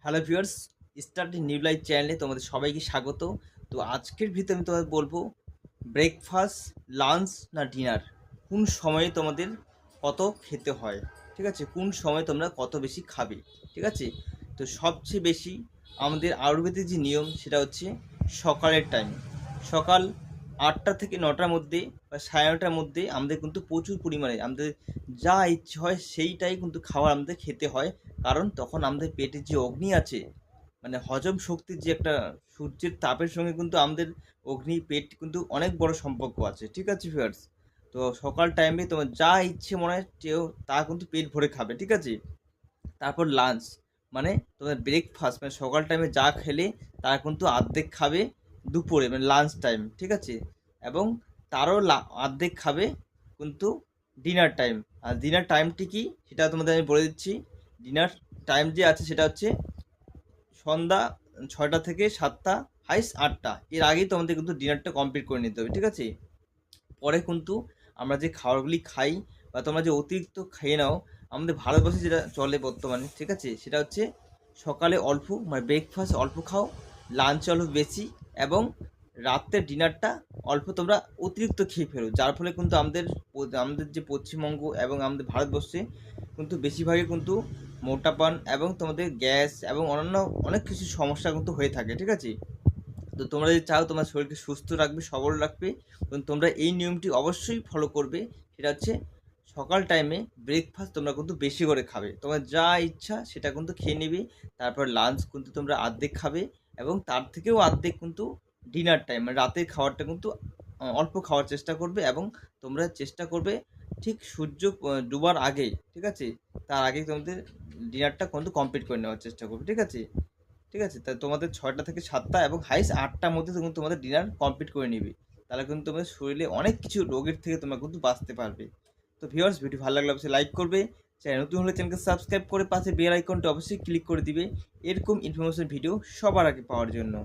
Hello viewers, study new life চ্যানেলে তোমাদের সবাইকে স্বাগত। তো আজকের ভিডিওতে আমি তোমাদের বলবো ব্রেকফাস্ট, লাঞ্চ না ডিনার কোন সময়ে তোমাদের কত খেতে হয়, ঠিক আছে? কোন সময় তোমরা কত বেশি খাবে, ঠিক আছে? তো সবচেয়ে বেশি আমাদের আয়ুর্বেদিক যে নিয়ম সেটা হচ্ছে সকালের টাইম। সকাল 8টা থেকে 9টার মধ্যে বা 9:30টার মধ্যে আমাদের কিন্তু প্রচুর পরিমাণে আমাদের যা ইচ্ছে হয় সেইটাই কিন্তু খাবার আমাদের খেতে হয়। কারণ তখন আমাদের পেটে যে অগ্নি আছে, মানে হজম শক্তির যে একটা সূর্যের তাপের সঙ্গে কিন্তু আমাদের অগ্নি পেট কিন্তু অনেক বড় সম্পর্ক আছে, ঠিক আছে ভিউয়ার্স? তো সকাল টাইমে তোমার যা ইচ্ছে মনে হয় কেউ তা কিন্তু পেট ভরে খাবে, ঠিক আছে? তারপর লাঞ্চ, মানে তোমার ব্রেকফাস্ট, মানে সকাল টাইমে যা খেলে তারা কিন্তু অর্ধেক খাবে দুপুরে, মানে লাঞ্চ টাইম, ঠিক আছে? এবং তারও অর্ধেক খাবে কিন্তু ডিনার টাইম। আর ডিনার টাইমটি কি সেটা তোমাদের আমি বলে দিচ্ছি। ডিনার টাইম যে আছে সেটা হচ্ছে সন্ধ্যা 6টা থেকে 7টা, হাইস্ট 8টা, এর আগেই তোমাদের কিন্তু ডিনারটা কমপ্লিট করে নিতে হবে, ঠিক আছে? পরে কিন্তু আমরা যে খাবারগুলি খাই বা তোমরা যে অতিরিক্ত খেয়ে নাও, আমাদের ভারতবর্ষে যেটা চলে বর্তমানে, ঠিক আছে, সেটা হচ্ছে সকালে অল্প, মানে ব্রেকফাস্ট অল্প খাও, লাঞ্চ অল্প বেশি, এবং রাত্রের ডিনারটা অল্প তোমরা অতিরিক্ত খেয়ে ফেলো, যার ফলে কিন্তু আমাদের যে পশ্চিমবঙ্গ এবং আমাদের ভারতবর্ষে কিন্তু বেশিরভাগই কিন্তু মোটাপান এবং তোমাদের গ্যাস এবং অন্যান্য অনেক কিছু সমস্যা কিন্তু হয়ে থাকে, ঠিক আছে? তো তোমরা যদি চাও তোমার শরীরকে সুস্থ রাখবে, সবল রাখবে, এবং তোমরা এই নিয়মটি অবশ্যই ফলো করবে। সেটা হচ্ছে সকাল টাইমে ব্রেকফাস্ট তোমরা কিন্তু বেশি করে খাবে, তোমার যা ইচ্ছা সেটা কিন্তু খেয়ে নেবে। তারপর লাঞ্চ কিন্তু তোমরা অর্ধেক খাবে, এবং তার থেকেও অর্ধেক কিন্তু ডিনার টাইম, মানে রাতের খাবারটা কিন্তু অল্প খাওয়ার চেষ্টা করবে, এবং তোমরা চেষ্টা করবে ঠিক সূর্য ডুবার আগেই, ঠিক আছে, তার আগে তোমাদের ডিনারটা কিন্তু কমপ্লিট করে নেওয়ার চেষ্টা করবে, ঠিক আছে? ঠিক আছে? তা তোমাদের 6টা থেকে 7টা এবং হাইস্ট 8টার মধ্যে কিন্তু তোমাদের ডিনার কমপ্লিট করে নিবে। তাহলে কিন্তু তোমাদের শরীরে অনেক কিছু রোগের থেকে তোমরা কিন্তু বাঁচতে পারবে। তো ভিউয়ার্স, ভিডিও ভালো লাগলে অবশ্যই লাইক করবে। চ্যানেল নতুন হলে চ্যানেলকে সাবস্ক্রাইব করে পাশে বেল আইকনটা অবশ্যই ক্লিক করে দিবে এরকম ইনফরমেশন ভিডিও সবার আগে পাওয়ার জন্য।